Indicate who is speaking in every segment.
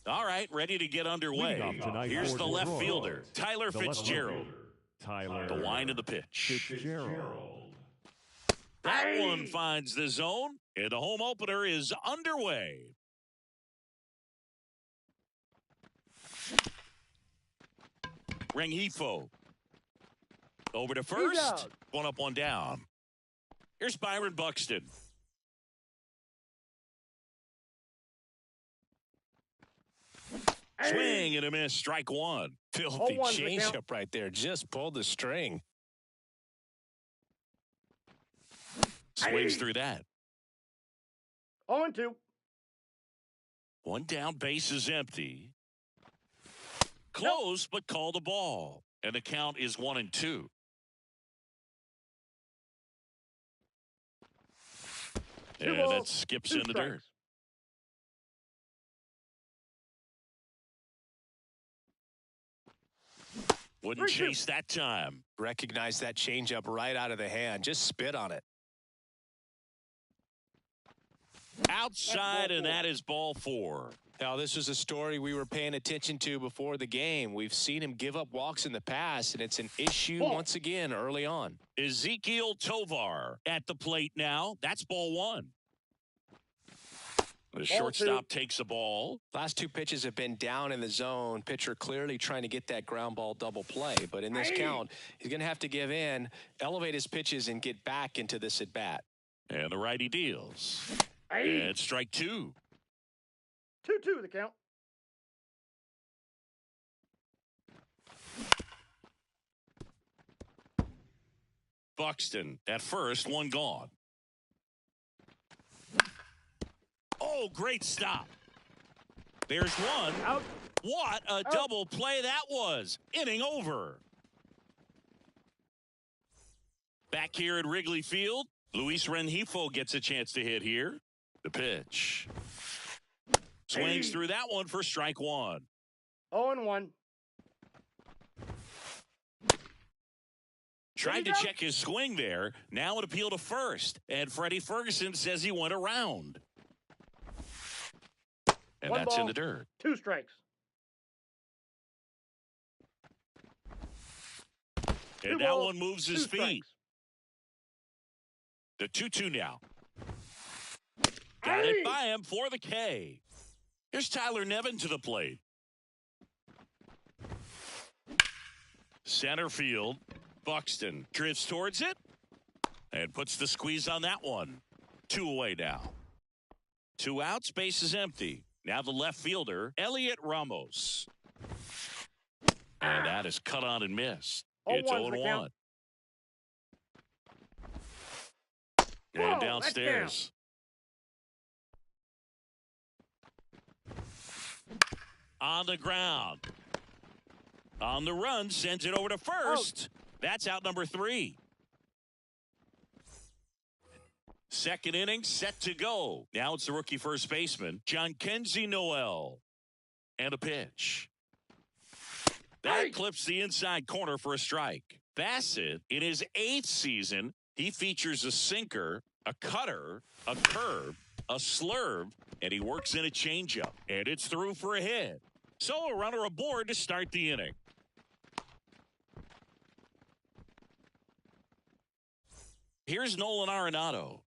Speaker 1: All right, ready to get underway. Here's the left fielder, Tyler Fitzgerald. The line of the pitch. That one finds the zone, and the home opener is underway. Rengifo. Over to first. One up, one down. Here's Byron Buxton. Swing and a miss. Strike one.
Speaker 2: Filthy changeup right there. Just pulled the string.
Speaker 1: Swings through that.
Speaker 3: 0-2.
Speaker 1: One down, base is empty. Close, but call the ball. And the count is 1-2. And that skips in the dirt. Wouldn't chase that time.
Speaker 2: Recognize that changeup right out of the hand. Just spit on it.
Speaker 1: Outside, and that is ball 4.
Speaker 2: Now, this was a story we were paying attention to before the game. We've seen him give up walks in the past, and it's an issue once again early on.
Speaker 1: Ezequiel Tovar at the plate now. That's ball 1. The shortstop takes the ball.
Speaker 2: Last 2 pitches have been down in the zone. Pitcher clearly trying to get that ground ball double play. But in this count, he's going to have to give in, elevate his pitches, and get back into this at-bat.
Speaker 1: And the righty deals. And strike 2.
Speaker 3: 2-2 the count.
Speaker 1: Buxton at first, one gone. Oh, great stop. There's one.
Speaker 3: Out.
Speaker 1: What a double play that was. Inning over. Back here at Wrigley Field, Luis Rengifo gets a chance to hit here. The pitch. Swings through that one for strike 1.
Speaker 3: 0-1.
Speaker 1: Tried to check his swing there. Now an appeal to first. And Freddie Ferguson says he went around. And
Speaker 3: One
Speaker 1: that's
Speaker 3: ball,
Speaker 1: in the dirt.
Speaker 3: 2 strikes.
Speaker 1: And that one moves his feet. The 2-2 now. Got it by him for the K. Here's Tyler Nevin to the plate. Center field. Buxton drifts towards it and puts the squeeze on that one. 2 away now. 2 outs, base is empty. Now the left fielder, Elliot Ramos. And that is cut on and missed. It's 0-1. And downstairs. On the ground. On the run, sends it over to first. That's out number 3. Second inning set to go. Now it's the rookie first baseman, Jhonkensy Noel. And a pitch. That clips the inside corner for a strike. Bassett, in his 8th season, he features a sinker, a cutter, a curve, a slurve, and he works in a changeup. And it's through for a hit. So a runner aboard to start the inning. Here's Nolan Arenado.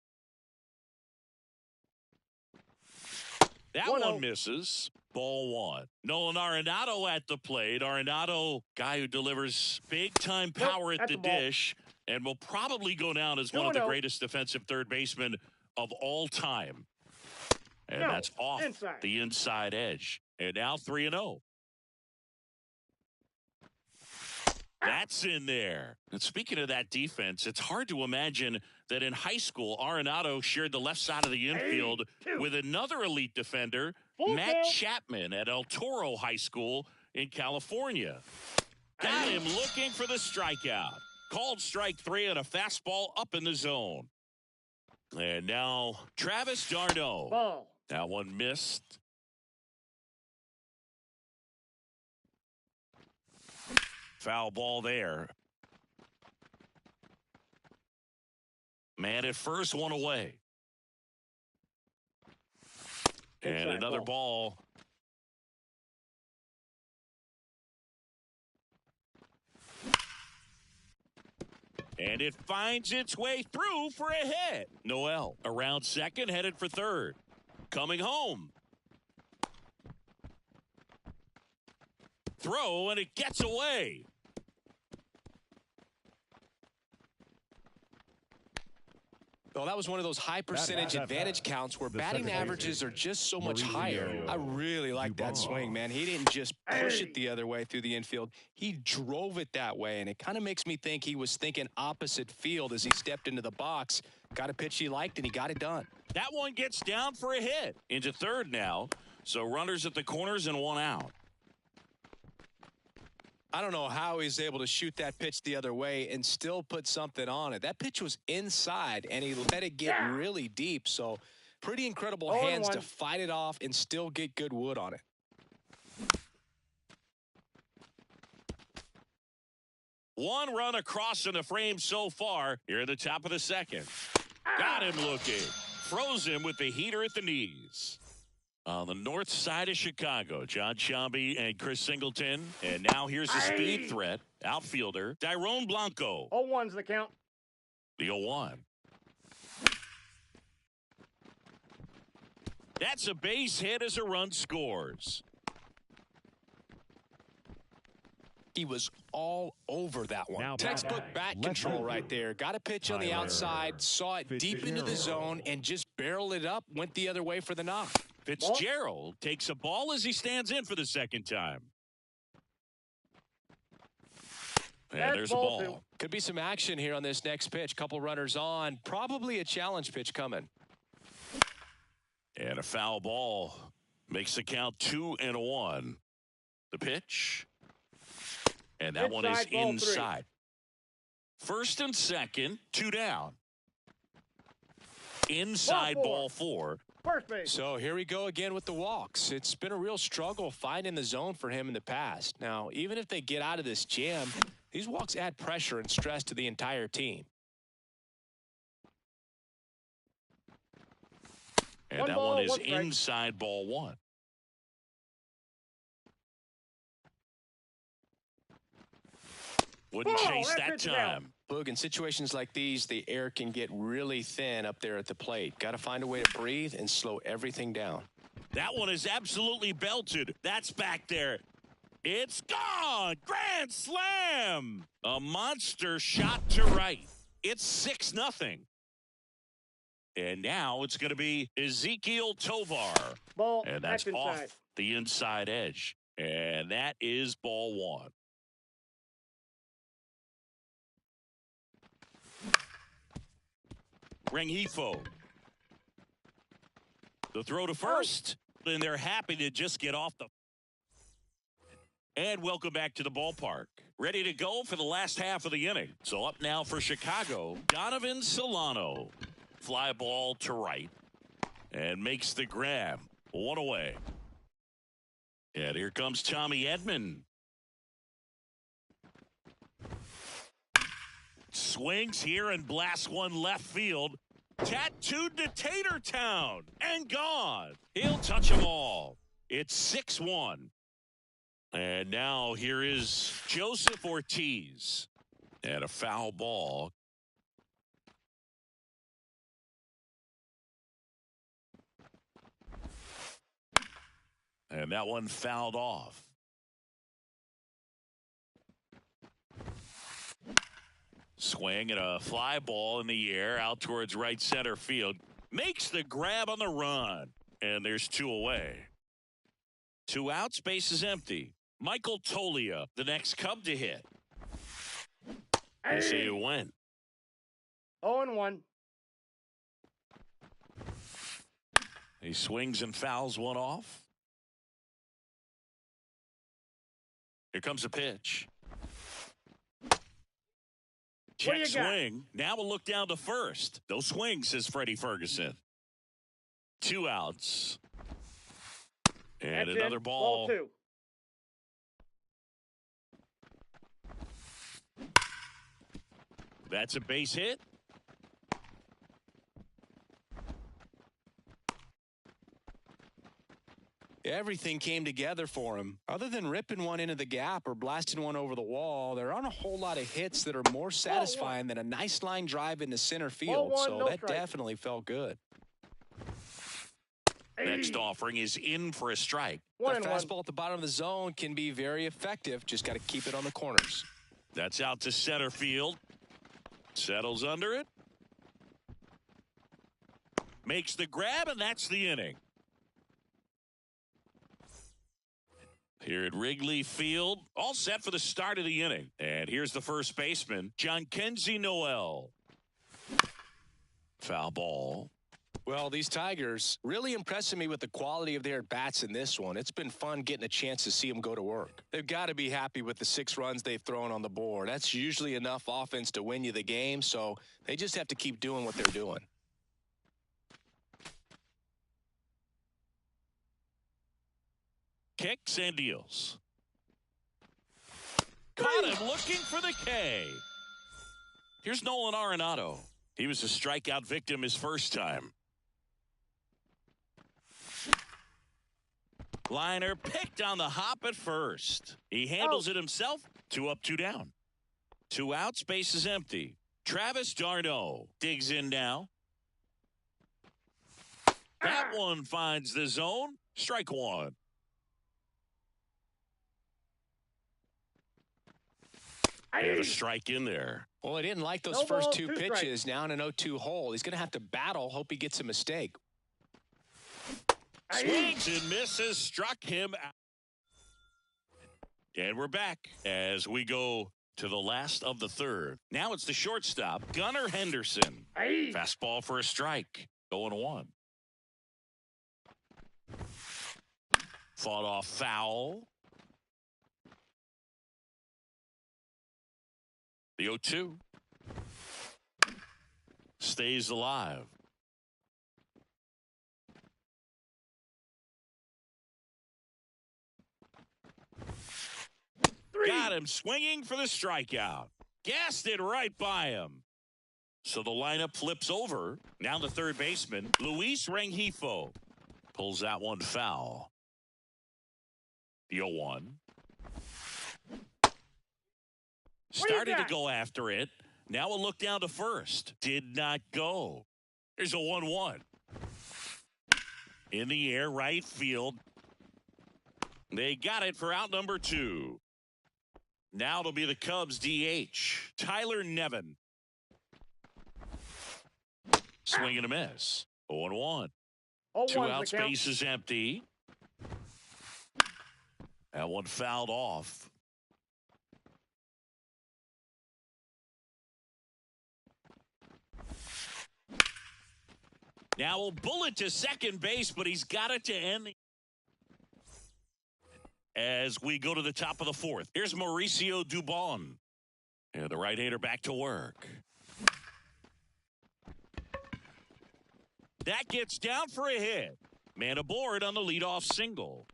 Speaker 1: That one misses. Ball 1. Nolan Arenado at the plate. Arenado, guy who delivers big-time power at the dish and will probably go down as one of the greatest defensive third basemen of all time. And that's off the inside edge. And now 3-0. That's in there. And speaking of that defense, it's hard to imagine that in high school, Arenado shared the left side of the infield with another elite defender, Matt Chapman at El Toro High School in California. Got him looking for the strikeout. Called strike 3 and a fastball up in the zone. And now Travis d'Arnaud.
Speaker 3: Ball.
Speaker 1: That one missed. Foul ball there. Man at first, one away. And another ball And it finds its way through for a hit. Noel around second, headed for third. Coming home. Throw, and it gets away.
Speaker 2: Well, that was one of those high percentage advantage counts where batting averages are just so much higher. I really like that swing, man. He didn't just push it the other way through the infield. He drove it that way, and it kind of makes me think he was thinking opposite field as he stepped into the box. Got a pitch he liked, and he got it done.
Speaker 1: That one gets down for a hit. Into third now. So runners at the corners and one out.
Speaker 2: I don't know how he's able to shoot that pitch the other way and still put something on it. That pitch was inside, and he let it get really deep. So pretty incredible hands to fight it off and still get good wood on it.
Speaker 1: One run across in the frame so far. Here at the top of the second. Got him looking. Froze him with the heater at the knees. On the north side of Chicago, John Sciambi and Chris Singleton. And now here's the speed threat. Outfielder, Dairon Blanco.
Speaker 3: 0-1's the count.
Speaker 1: The 0-1. That's a base hit as a run scores.
Speaker 2: He was all over that one.
Speaker 4: Now
Speaker 2: Textbook bat control right there. Got a pitch on the outside, saw it deep into the zone, and just barreled it up, went the other way for the knock.
Speaker 1: Fitzgerald takes a ball as he stands in for the second time. And there's a ball.
Speaker 2: Could be some action here on this next pitch. Couple runners on. Probably a challenge pitch coming.
Speaker 1: And a foul ball makes the count 2-1. The pitch. And that one is inside. First and second, 2 down. Inside ball 4.
Speaker 3: First base.
Speaker 2: So here we go again with the walks. It's been a real struggle finding the zone for him in the past. Now, even if they get out of this jam, these walks add pressure and stress to the entire team.
Speaker 1: And that one is inside ball 1. Wouldn't chase that time.
Speaker 2: Boog, in situations like these, the air can get really thin up there at the plate. Got to find a way to breathe and slow everything down.
Speaker 1: That one is absolutely belted. That's back there. It's gone. Grand slam. A monster shot to right. It's 6-0. And now it's going to be Ezequiel Tovar.
Speaker 3: Ball.
Speaker 1: And that's
Speaker 3: inside.
Speaker 1: off the inside edge. And that is ball 1. Rengifo. The throw to first. And they're happy to just get off the. And welcome back to the ballpark. Ready to go for the last half of the inning. So up now for Chicago, Donovan Solano. Fly ball to right. And makes the grab. 1 away. And here comes Tommy Edman. Swings here and blasts one left field. Tattooed to Tater Town and gone. He'll touch them all. It's 6-1. And now here is Joseph Ortiz. And a foul ball. And that one fouled off. Swing and a fly ball in the air out towards right center field. Makes the grab on the run. And there's 2 away. 2 outs, base is empty. Michael Toglia, the next Cub to hit. We'll see who win.
Speaker 3: 0-1.
Speaker 1: He swings and fouls one off. Here comes a pitch. Check swing. Now we'll look down to first. No swing, says Freddie Ferguson. 2 outs. And
Speaker 3: That's
Speaker 1: another ball.
Speaker 3: Ball 2.
Speaker 1: That's a base hit.
Speaker 2: Everything came together for him. Other than ripping one into the gap or blasting one over the wall, there aren't a whole lot of hits that are more satisfying than a nice line drive into center field. So that definitely felt good.
Speaker 1: Next offering is in for a strike.
Speaker 2: The fastball at the bottom of the zone can be very effective. Just got to keep it on the corners.
Speaker 1: That's out to center field. Settles under it. Makes the grab, and that's the inning. Here at Wrigley Field, all set for the start of the inning. And here's the first baseman, Jhonkensy Noel. Foul ball.
Speaker 2: Well, these Tigers really impressing me with the quality of their at-bats in this one. It's been fun getting a chance to see them go to work. They've got to be happy with the 6 runs they've thrown on the board. That's usually enough offense to win you the game, so they just have to keep doing what they're doing.
Speaker 1: Kicks and deals. Caught him looking for the K. Here's Nolan Arenado. He was a strikeout victim his first time. Liner picked on the hop at first. He handles it himself. 2 up, 2 down. 2 outs, base is empty. Travis d'Arnaud digs in now. That one finds the zone. Strike 1. And a strike in there.
Speaker 2: Well, he didn't like those first 2 pitches. Now in an 0-2 hole. He's going to have to battle. Hope he gets a mistake.
Speaker 1: Swings and misses. Struck him out. And we're back as we go to the last of the third. Now it's the shortstop, Gunnar Henderson. Fastball for a strike. 0-1. Fought off foul. The 0-2 stays alive. Got him swinging for the strikeout. Gassed it right by him. So the lineup flips over. Now the third baseman, Luis Rengifo, pulls that one foul. The 0-1. Started to go after it. Now a look down to first. Did not go. There's a 1-1. In the air, right field. They got it for out number 2. Now it'll be the Cubs DH, Tyler Nevin. Swing and a miss. 0-1. 2 outs, base is empty. That one fouled off. Now a bullet to second base, but he's got it to end. As we go to the top of the 4th, here's Mauricio Dubon. And the right-hander back to work. That gets down for a hit. Man aboard on the leadoff single.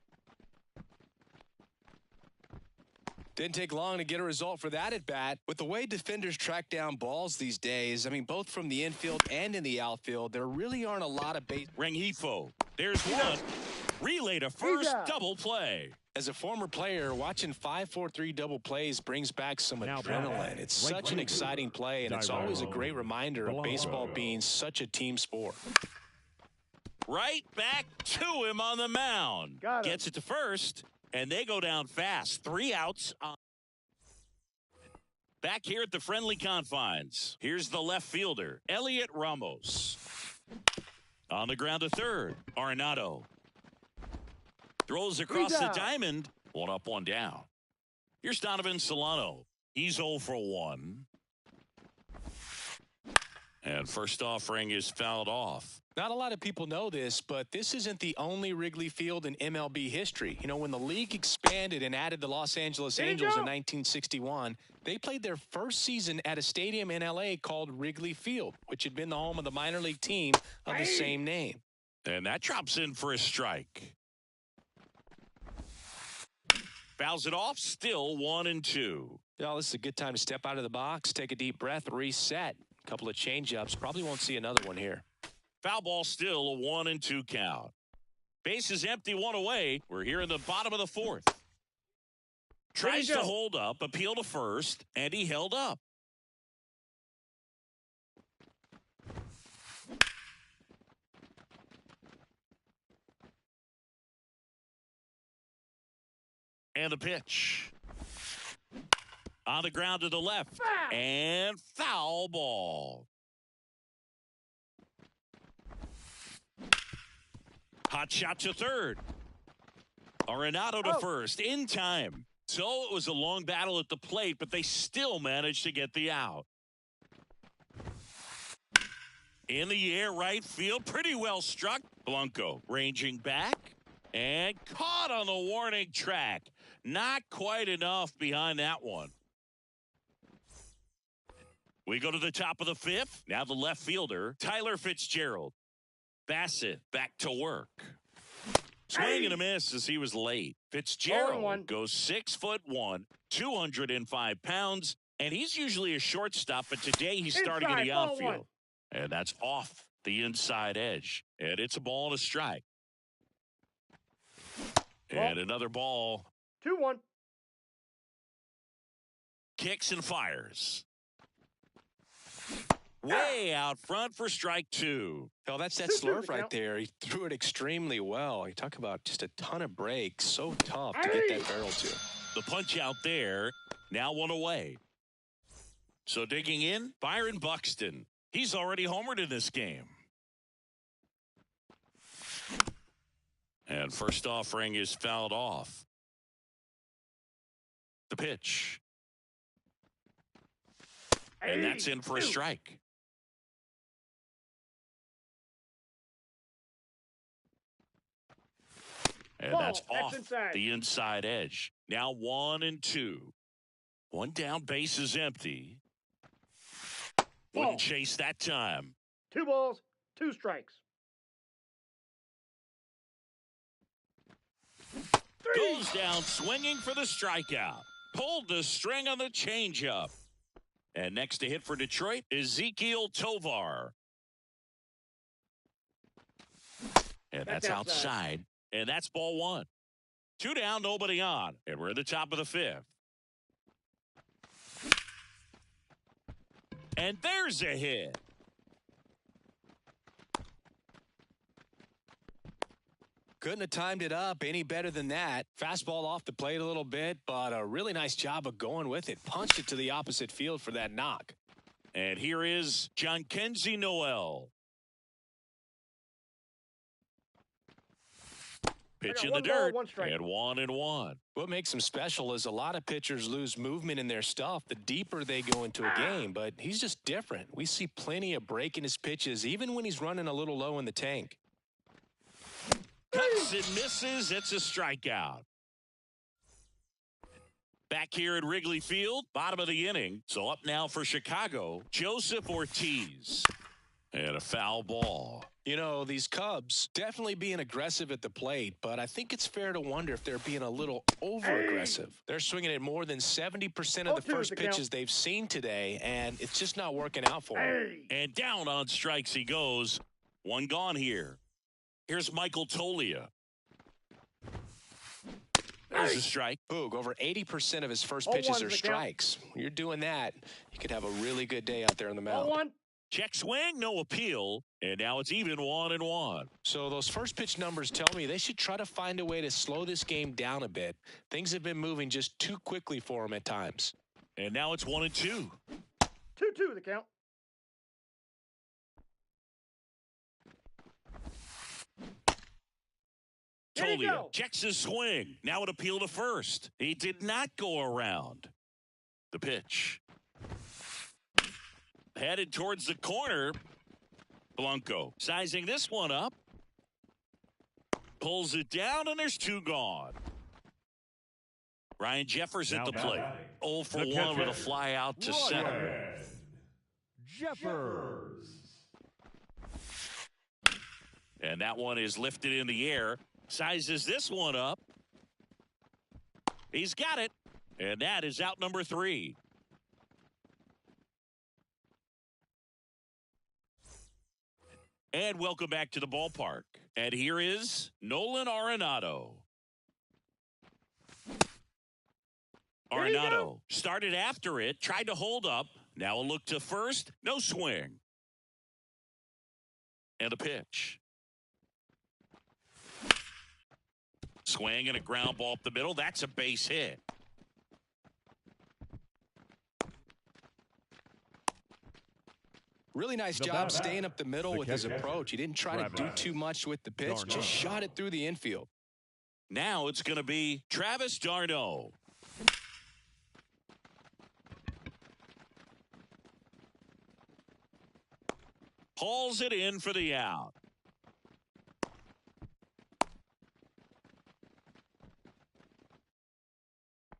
Speaker 2: Didn't take long to get a result for that at bat. With the way defenders track down balls these days, I mean, both from the infield and in the outfield, there really aren't a lot of base.
Speaker 1: Rengifo, there's one. Relay to first, double play.
Speaker 2: As a former player, watching 5-4-3 double plays brings back some adrenaline. It's such an exciting play, and it's always a great reminder of baseball being such a team sport.
Speaker 1: Right back to him on the mound. Gets it to first, and they go down fast. 3 outs. Back here at the friendly confines. Here's the left fielder, Elliot Ramos. On the ground to third, Arenado. Throws across the diamond. 1 up, 1 down. Here's Donovan Solano. He's 0 for 1. And first offering is fouled off.
Speaker 2: Not a lot of people know this, but this isn't the only Wrigley Field in MLB history. You know, when the league expanded and added the Los Angeles Angels in 1961, they played their first season at a stadium in L.A. called Wrigley Field, which had been the home of the minor league team of the same name.
Speaker 1: And that drops in for a strike. Fouls it off, still 1-2.
Speaker 2: Well, this is a good time to step out of the box, take a deep breath, reset. A couple of changeups. Probably won't see another one here.
Speaker 1: Foul ball, still a 1-2 count. Base is empty, one away. We're here in the bottom of the fourth. Tries to
Speaker 3: go.
Speaker 1: hold up, appeal to first, and he held up. And the pitch. On the ground to the left.
Speaker 3: Foul.
Speaker 1: And foul ball. Hot shot to third. Arenado to first in time. So it was a long battle at the plate, but they still managed to get the out. In the air, right field, pretty well struck. Blanco ranging back and caught on the warning track. Not quite enough behind that one. We go to the top of the fifth. Now the left fielder, Tyler Fitzgerald. Bassett back to work. Swing and a miss as he was late. Fitzgerald goes 6'1", 205 pounds, and he's usually a shortstop, but today he's starting in the outfield. And that's off the inside edge. And it's a ball and a strike. And another ball.
Speaker 3: 2-1.
Speaker 1: Kicks and fires. Way out front for strike two.
Speaker 2: Oh, that's that slurve right there. He threw it extremely well. You talk about just a ton of breaks. So tough to get that barrel to.
Speaker 1: The punch out there. Now one away. So digging in, Byron Buxton. He's already homered in this game. And first offering is fouled off. The pitch. And that's in for a strike. And that's off the inside edge. Now 1-2. One down, base is empty. Wouldn't chase that time.
Speaker 3: 2 balls, 2 strikes. 3.
Speaker 1: Goes down swinging for the strikeout. Pulled the string on the changeup. And next to hit for Detroit, Ezequiel Tovar. And that's outside. And that's ball one. 2 down, nobody on. And we're at the top of the fifth. And there's a hit.
Speaker 2: Couldn't have timed it up any better than that. Fastball off the plate a little bit, but a really nice job of going with it. Punched it to the opposite field for that knock.
Speaker 1: And here is Jhonkensy Noel. Pitch in the dirt, and 1-1.
Speaker 2: What makes him special is a lot of pitchers lose movement in their stuff the deeper they go into a game, but he's just different. We see plenty of break in his pitches, even when he's running a little low in the tank.
Speaker 1: Cuts and misses. It's a strikeout. Back here at Wrigley Field, bottom of the inning. So up now for Chicago, Joseph Ortiz. And a foul ball.
Speaker 2: You know, these Cubs definitely being aggressive at the plate, but I think it's fair to wonder if they're being a little over-aggressive. They're swinging at more than 70% of the first pitches they've seen today, and it's just not working out for them.
Speaker 1: And down on strikes he goes. One gone here. Here's Michael Toglia. There's a strike.
Speaker 2: Boog, over 80% of his first pitches are strikes. When you're doing that, you could have a really good day out there on the mound.
Speaker 1: Check swing, no appeal, and now it's even 1-1.
Speaker 2: So those first pitch numbers tell me they should try to find a way to slow this game down a bit. Things have been moving just too quickly for them at times.
Speaker 1: And now it's 1-2.
Speaker 3: 2-2 the count.
Speaker 1: Toglia checks his swing. Now an appeal to first. He did not go around. The pitch. Headed towards the corner. Blanco sizing this one up. Pulls it down, and there's 2 gone. Ryan Jeffers at the plate. 0 for 1 with a fly out to center.
Speaker 4: Jeffers.
Speaker 1: And that one is lifted in the air. Sizes this one up. He's got it. And that is out number 3. And welcome back to the ballpark. And here is Nolan Arenado. Arenado started after it, tried to hold up. Now a look to first, no swing. And a pitch. Swing and a ground ball up the middle. That's a base hit.
Speaker 2: Really nice job staying up the middle with his approach. He didn't try to do too much with the pitch, just shot it through the infield.
Speaker 1: Now it's going to be Travis d'Arnaud. Hauls it in for the out.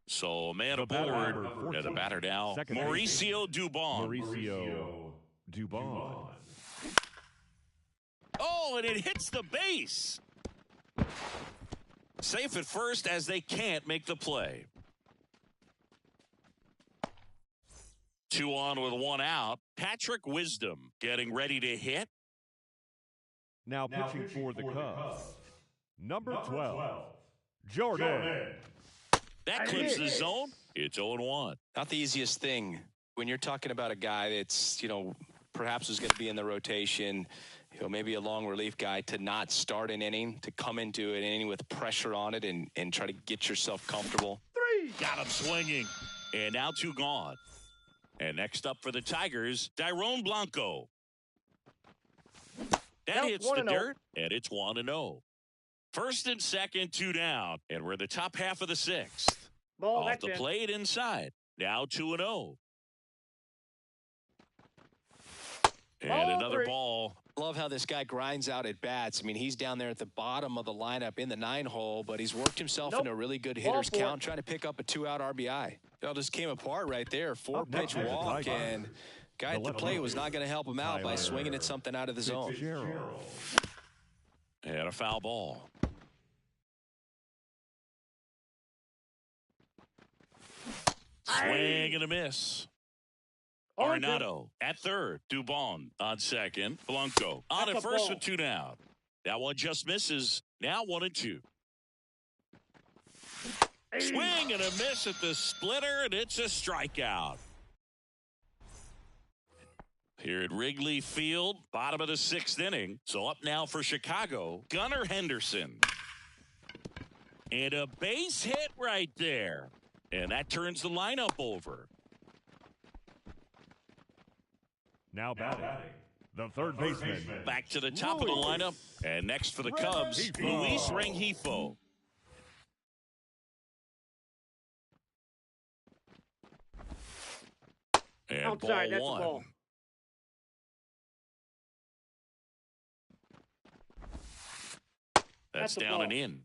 Speaker 1: So man aboard. And the batter now, Mauricio Dubon. Oh, and it hits the base. Safe at first as they can't make the play. 2 on with 1 out. Patrick Wisdom getting ready to hit.
Speaker 4: Now pitching for the Cubs, number 12, Jordan.
Speaker 1: That clips the zone. It's 0-1.
Speaker 2: Not the easiest thing when you're talking about a guy that's, perhaps is going to be in the rotation, maybe a long relief guy, to not start an inning, to come into an inning with pressure on it and try to get yourself comfortable.
Speaker 3: 3.
Speaker 1: Got him swinging. And now 2 gone. And next up for the Tigers, Dairon Blanco. That hits the dirt, and it's 1-0. First and second, 2 down. And we're in the top half of the 6th.
Speaker 3: Ball,
Speaker 1: off the plate inside. Now 2-0. And another ball.
Speaker 2: Love how this guy grinds out at bats. I mean, he's down there at the bottom of the lineup in the 9-hole, but he's worked himself into a really good hitter's count, trying to pick up a 2-out RBI. It all just came apart right there. 4-pitch walk, and guy at the plate was not going to help him out by swinging at something out of the zone.
Speaker 1: And a foul ball. Swing and a miss. Arenado at third. Dubon on second. Blanco on at first with 2 down. That one just misses. Now 1-2. Swing and a miss at the splitter, and it's a strikeout. Here at Wrigley Field, bottom of the 6th inning. So up now for Chicago, Gunnar Henderson. And a base hit right there. And that turns the lineup over.
Speaker 4: Now batting, the third baseman.
Speaker 1: Back to the top of the lineup. And next for the Cubs, Luis Rengifo. And
Speaker 3: outside, that's
Speaker 1: ball 1.
Speaker 3: A ball.
Speaker 1: That's down and in.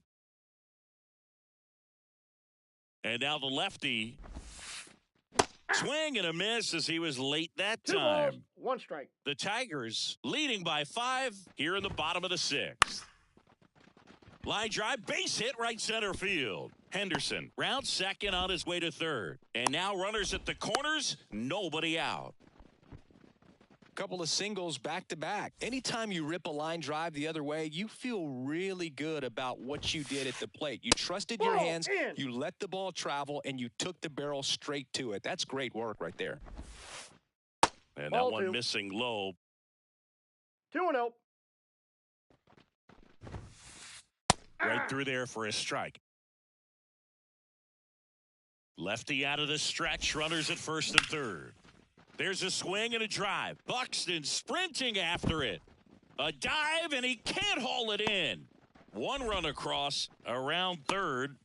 Speaker 1: And now the lefty. Swing and a miss as he was late that
Speaker 3: 2
Speaker 1: time.
Speaker 3: balls, 1 strike.
Speaker 1: The Tigers leading by 5 here in the bottom of the 6th. Line drive, base hit right center field. Henderson rounds second on his way to third. And now runners at the corners, nobody out.
Speaker 2: Couple of singles back-to-back. Anytime you rip a line drive the other way, you feel really good about what you did at the plate. You trusted your hands, you let the ball travel, and you took the barrel straight to it. That's great work right there.
Speaker 1: And that one missing low.
Speaker 3: 2-0.
Speaker 1: Right through there for a strike. Lefty out of the stretch, runners at first and third. There's a swing and a drive. Buxton sprinting after it. A dive, and he can't haul it in. 1 run across around third.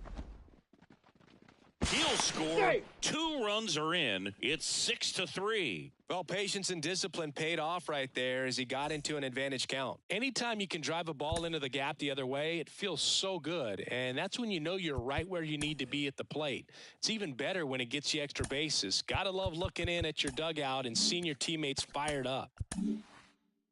Speaker 1: He'll score. 2 runs are in. It's 6-3.
Speaker 2: Well, patience and discipline paid off right there as he got into an advantage count. Anytime you can drive a ball into the gap the other way, it feels so good. And that's when you know you're right where you need to be at the plate. It's even better when it gets you extra bases. Gotta love looking in at your dugout and seeing your teammates fired up.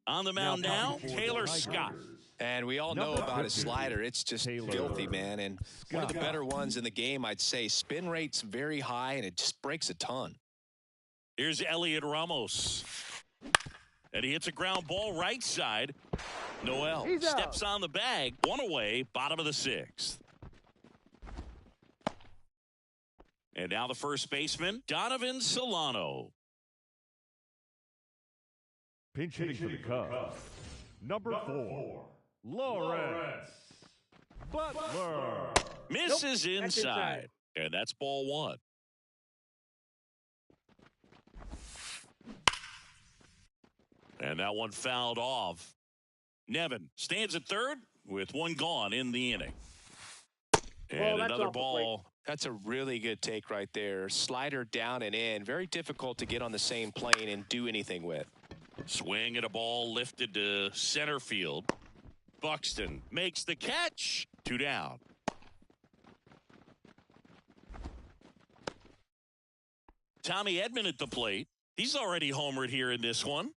Speaker 1: On the mound now, Taylor Scott.
Speaker 2: And we all know about his slider. It's just filthy, man. And one of the better ones in the game, I'd say. Spin rate's very high, and it just breaks a ton.
Speaker 1: Here's Elliot Ramos. And he hits a ground ball right side. Noel
Speaker 3: He's
Speaker 1: steps
Speaker 3: out.
Speaker 1: on the bag. One away, bottom of the 6th. And now the first baseman, Donovan Solano.
Speaker 4: Pinch hitting for the Cubs. Number 4, Lawrence Butler.
Speaker 1: Misses
Speaker 3: Nope, that's
Speaker 1: inside. And that's ball 1. And that one fouled off. Nevin stands at third with one gone in the inning. And
Speaker 3: that's
Speaker 1: another
Speaker 3: off the plate.
Speaker 1: ball.
Speaker 2: That's a really good take right there. Slider down and in. Very difficult to get on the same plane and do anything with.
Speaker 1: Swing at a ball lifted to center field. Buxton makes the catch. 2 down. Tommy Edman at the plate. He's already homered here in this one.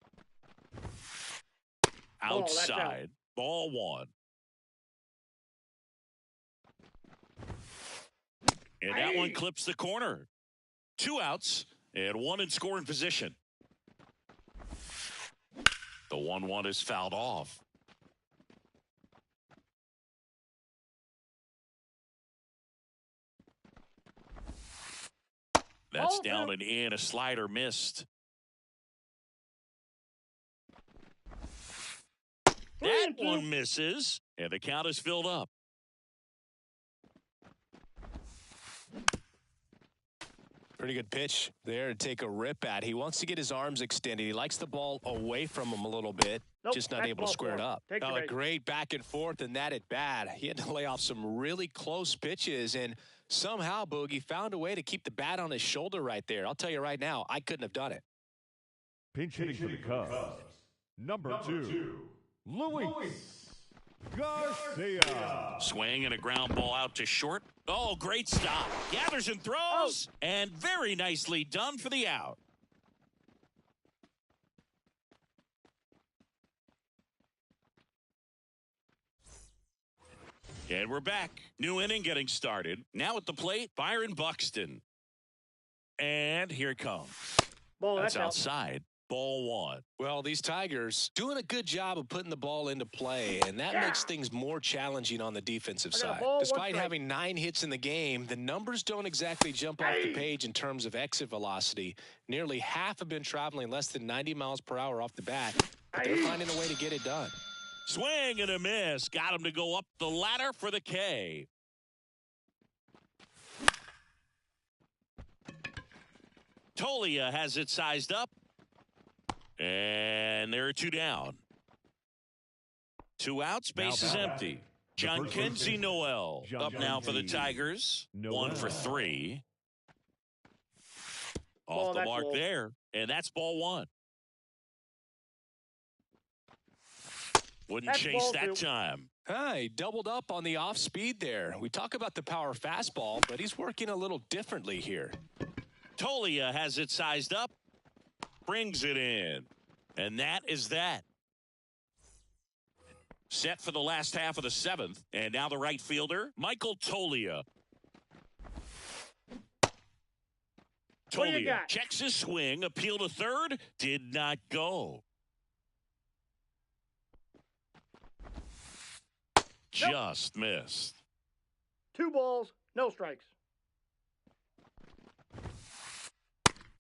Speaker 1: Outside. Ball 1. And that one clips the corner. 2 outs and 1 in scoring position. The 1-1 is fouled off. That's down and in. A slider missed. That one misses, and the count is filled up.
Speaker 2: Pretty good pitch there to take a rip at. He wants to get his arms extended. He likes the ball away from him a little bit.
Speaker 3: Nope,
Speaker 2: just not
Speaker 3: that's
Speaker 2: able to
Speaker 3: ball
Speaker 2: square it
Speaker 3: 4.
Speaker 2: up.
Speaker 3: Take your
Speaker 2: A
Speaker 3: base.
Speaker 2: great back and forth, and that at bat. He had to lay off some really close pitches, and somehow Boogie found a way to keep the bat on his shoulder right there. I'll tell you right now, I couldn't have done it.
Speaker 4: Pinch hitting for the Cubs. Number 2, Luis Garcia.
Speaker 1: Swing and a ground ball out to short. Oh, great stop. Gathers and throws. And very nicely done for the out. And we're back. New inning getting started. Now at the plate, Byron Buxton. And here it comes.
Speaker 3: Ball,
Speaker 1: That's
Speaker 3: out.
Speaker 1: outside. Ball 1.
Speaker 2: Well, these Tigers doing a good job of putting the ball into play, and that makes things more challenging on the defensive
Speaker 3: I got a
Speaker 2: side.
Speaker 3: ball, 1
Speaker 2: Despite
Speaker 3: strike.
Speaker 2: having 9 hits in the game, the numbers don't exactly jump off the page in terms of exit velocity. Nearly half have been traveling less than 90 miles per hour off the bat, but they're finding a way to get it done.
Speaker 1: Swing and a miss. Got him to go up the ladder for the K. Tolia has it sized up. And there are 2 down. 2 outs, base is empty. John Kenzie Noel up now for the Tigers. 1 for 3. Off the mark there. And that's ball 1. Wouldn't chase that time.
Speaker 2: He doubled up on the off speed there. We talk about the power fastball, but he's working a little differently here.
Speaker 1: Tolia has it sized up. Brings it in. And that is that. Set for the last half of the 7th. And now the right fielder, Michael Tolia.
Speaker 3: What do you
Speaker 1: Tolia
Speaker 3: got?
Speaker 1: checks his swing. Appeal to third. Did not go. Just missed.
Speaker 3: 2 balls, no strikes.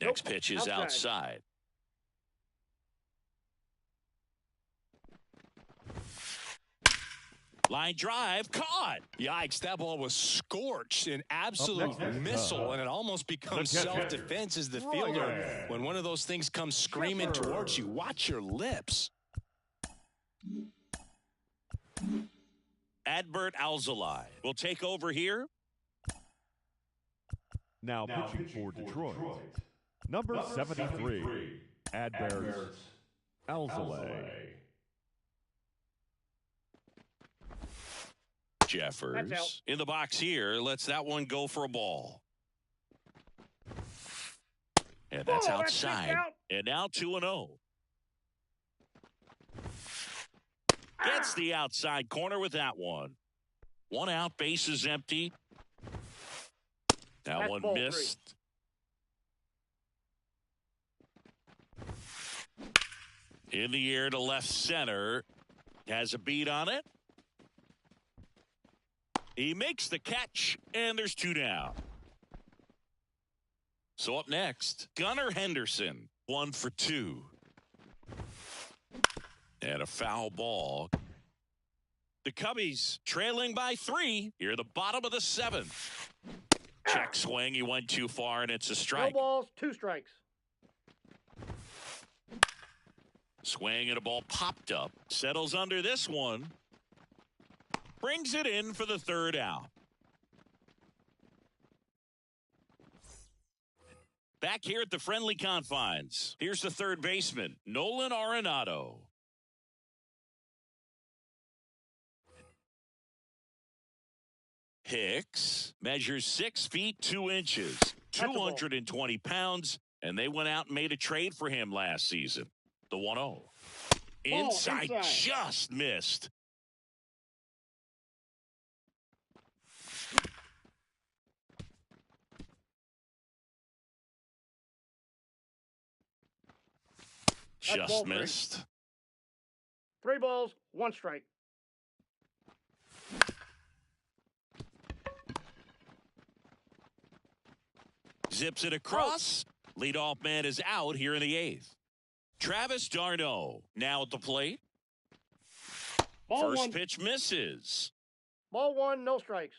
Speaker 1: Next pitch is outside. Line drive, caught.
Speaker 2: Yikes, that ball was scorched, an absolute missile, and it almost becomes self-defense as the fielder. When one of those things comes screaming towards you, watch your lips.
Speaker 1: Adbert Alzolay will take over here.
Speaker 4: Now pitching for Detroit. Number 73, Adbert Alzolay.
Speaker 1: Jeffers in the box here. Lets that one go for a ball. And that's outside. And now 2-0. Gets the outside corner with that one. 1 out, base is empty. That one missed. In the air to left center. Has a beat on it. He makes the catch, and there's 2 down. So up next, Gunnar Henderson, 1 for 2. And a foul ball. The Cubbies trailing by 3 here at the bottom of the 7th. Check swing. He went too far, and it's a strike.
Speaker 3: No balls, 2 strikes.
Speaker 1: Swing and a ball popped up. Settles under this one. Brings it in for the 3rd out. Back here at the friendly confines. Here's the 3rd baseman, Nolan Arenado. Hicks measures 6 feet 2 inches, 220 pounds, and they went out and made a trade for him last season. The 1-0. Inside, just missed. Just missed.
Speaker 3: 3 balls, 1 strike.
Speaker 1: Zips it across. Leadoff man is out here in the 8th. Travis d'Arnaud now at the plate.
Speaker 3: Ball
Speaker 1: First
Speaker 3: 1.
Speaker 1: pitch misses.
Speaker 3: Ball 1, no strikes.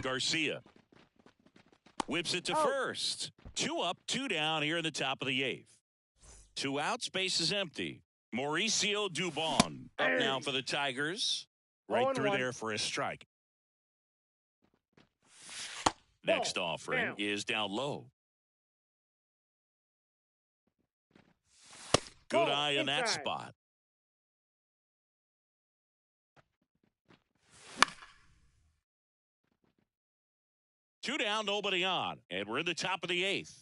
Speaker 1: Garcia whips it to first. 2 up, 2 down here in the top of the 8th. 2 outs, base is empty. Mauricio Dubon up now for the Tigers. Right through there for a strike. Next offering is down low. Good eye in that spot. Two down, nobody on. And we're in the top of the 8th.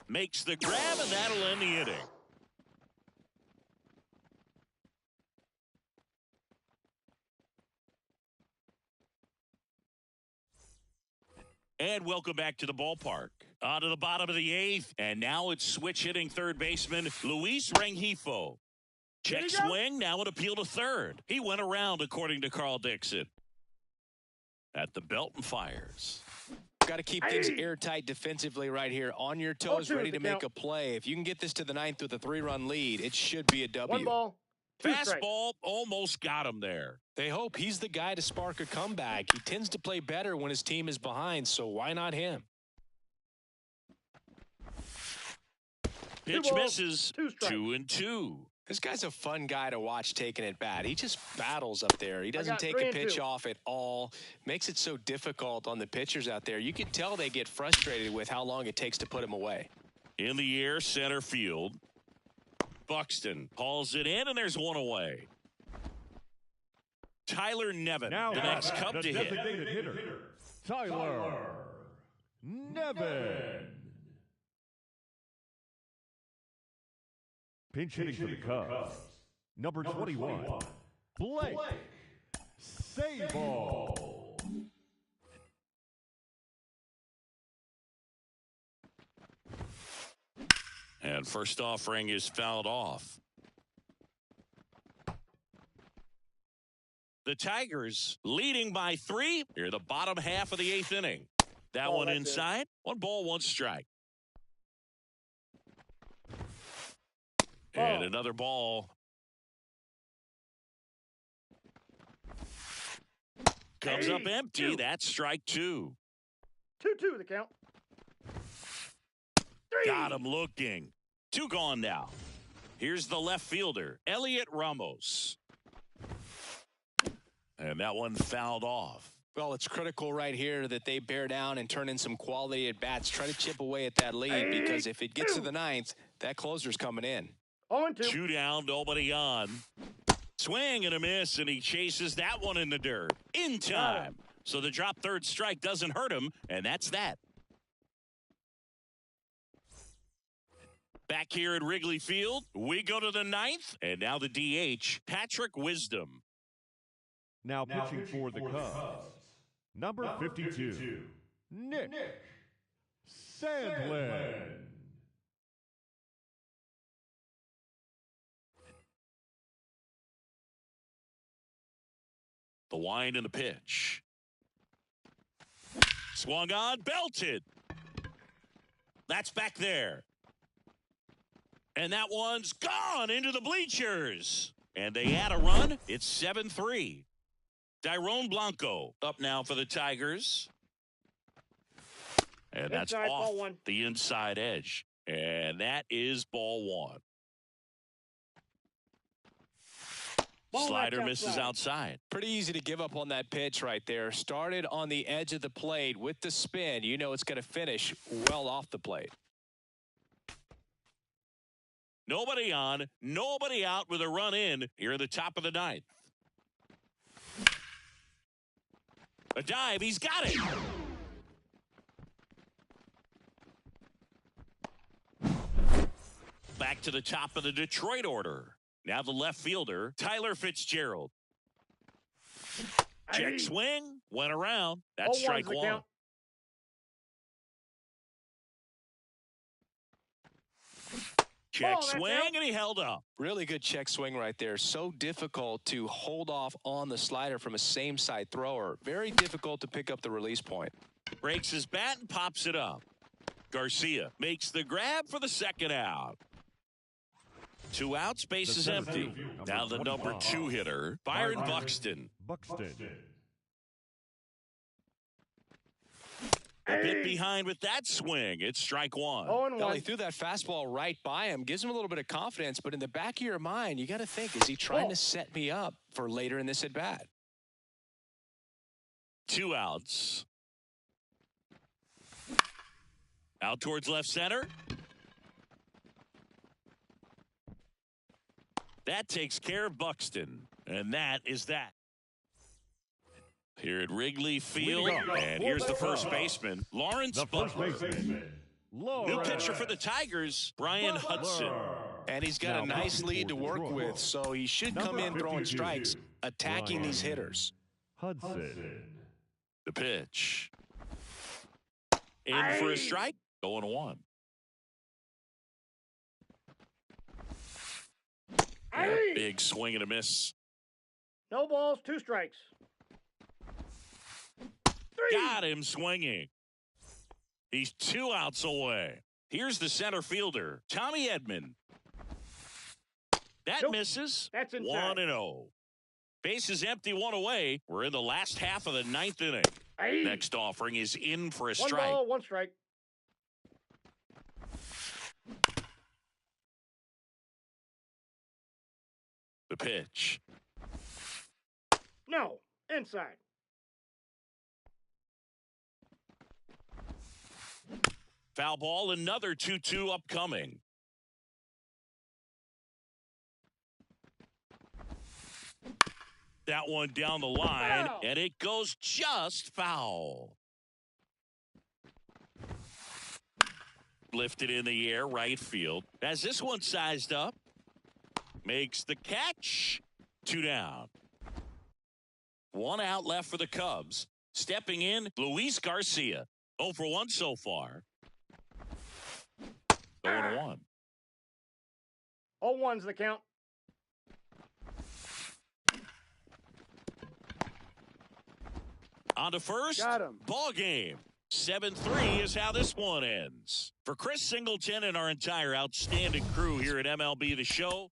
Speaker 1: Makes the grab, and that'll end the inning. And welcome back to the ballpark. On to the bottom of the 8th, and now it's switch hitting third baseman Luis Rengifo. Check swing, now an appeal to third. He went around, according to Carl Dixon. At the belt and fires.
Speaker 2: Got to keep things airtight defensively right here. On your toes, ready to make a play. If you can get this to the 9th with a 3-run lead, it should be a W.
Speaker 3: 1 ball.
Speaker 1: Fastball almost got him there.
Speaker 2: They hope he's the guy to spark a comeback. He tends to play better when his team is behind, so why not him?
Speaker 1: Pitch misses. 2-2.
Speaker 2: This guy's a fun guy to watch taking at bat. He just battles up there. He doesn't take a pitch off at all. Makes it so difficult on the pitchers out there. You can tell they get frustrated with how long it takes to put him away.
Speaker 1: In the air, center field. Buxton hauls it in, and there's one away. Tyler Nevin,
Speaker 4: now
Speaker 1: the next Cub
Speaker 4: the
Speaker 1: to hit.
Speaker 4: Designated hitter, Tyler Nevin. Pinch hitting for the Cubs, number 21, Blake Sabol.
Speaker 1: And first offering is fouled off. The Tigers leading by 3 here the bottom half of the 8th inning. That one inside. 1 ball, 1 strike. And another ball. Comes up empty. That's strike 2.
Speaker 3: 2-2 the count. 3.
Speaker 1: Got him looking. 2 gone now. Here's the left fielder, Elliot Ramos. And that one fouled off.
Speaker 2: Well, it's critical right here that they bear down and turn in some quality at bats. Try to chip away at that lead, because if it gets to the 9th, that closer's coming in.
Speaker 3: 0-2.
Speaker 1: 2 down, nobody on. Swing and a miss, and he chases that one in the dirt. In time. So the drop third strike doesn't hurt him, and that's that. Back here at Wrigley Field, we go to the 9th, and now the DH, Patrick Wisdom.
Speaker 4: Now pitching for the Cubs, number 52, Nick Sandlin.
Speaker 1: The wind and the pitch. Swung on, belted. That's back there. And that one's gone into the bleachers. And they add a run. It's 7-3. Dairon Blanco up now for the Tigers. And that's
Speaker 3: Inside,
Speaker 1: off
Speaker 3: ball one.
Speaker 1: the inside edge. And that is ball one.
Speaker 3: Ball
Speaker 1: Slider
Speaker 3: left
Speaker 1: misses
Speaker 3: outside.
Speaker 1: outside.
Speaker 2: Pretty easy to give up on that pitch right there. Started on the edge of the plate with the spin. You know it's going to finish well off the plate.
Speaker 1: Nobody on, nobody out with a run in here at the top of the ninth. A dive, he's got it. Back to the top of the Detroit order. Now the left fielder, Tyler Fitzgerald. Check
Speaker 3: Hey.
Speaker 1: swing, went around. That's
Speaker 3: 0-1's
Speaker 1: strike
Speaker 3: the
Speaker 1: one.
Speaker 3: count.
Speaker 1: Check
Speaker 3: Ball, that's
Speaker 1: swing,
Speaker 3: out.
Speaker 1: and he held up.
Speaker 2: Really good check swing right there. So difficult to hold off on the slider from a same side thrower. Very difficult to pick up the release point.
Speaker 1: Breaks his bat and pops it up. Garcia makes the grab for the second out. 2 outs, base is empty. Now the number 2 hitter, Byron Buxton.
Speaker 4: Buxton.
Speaker 1: A bit behind with that swing. It's strike one.
Speaker 3: 0-1.
Speaker 2: Well, he threw that fastball right by him. Gives him a little bit of confidence, but in the back of your mind, you got to think, is he trying to set me up for later in this at-bat?
Speaker 1: 2 outs. Out towards left center. That takes care of Buxton. And that is that. Here at Wrigley Field. And here's the first baseman, Lawrence
Speaker 4: The first
Speaker 1: Butler.
Speaker 4: baseman,
Speaker 1: New
Speaker 4: Lawrence
Speaker 1: pitcher for the Tigers, Brian Hudson.
Speaker 2: And he's got a
Speaker 4: Now
Speaker 2: nice
Speaker 4: pitching
Speaker 2: lead to
Speaker 4: for
Speaker 2: work
Speaker 4: Detroit.
Speaker 2: with, so he should
Speaker 4: Number
Speaker 2: come in throwing
Speaker 4: 52,
Speaker 2: strikes, attacking these
Speaker 4: Brian
Speaker 2: hitters.
Speaker 4: Hudson.
Speaker 1: The pitch. In for a strike. 0-1.
Speaker 3: Hey.
Speaker 1: Big swing and a miss.
Speaker 3: No balls, 2 strikes. 3.
Speaker 1: Got him swinging. He's 2 outs away. Here's the center fielder, Tommy Edman. That
Speaker 3: Nope.
Speaker 1: misses.
Speaker 3: That's inside.
Speaker 1: 1-0. Base is empty, 1 away. We're in the last half of the 9th inning.
Speaker 3: Hey.
Speaker 1: Next offering is in for a
Speaker 3: 1
Speaker 1: strike.
Speaker 3: ball, 1 strike.
Speaker 1: The pitch.
Speaker 3: No. Inside.
Speaker 1: Foul ball, another 2-2 upcoming. That one down the line,
Speaker 3: Foul.
Speaker 1: and it goes just foul. Lifted in the air, right field. As this one sized up, makes the catch. 2 down. 1 out left for the Cubs. Stepping in, Luis Garcia. 0 for 1 so far. 0-1.
Speaker 3: 0-1's the count.
Speaker 1: On to first.
Speaker 3: Got him.
Speaker 1: Ball game. 7-3 is how this one ends. For Chris Singleton and our entire outstanding crew here at MLB The Show,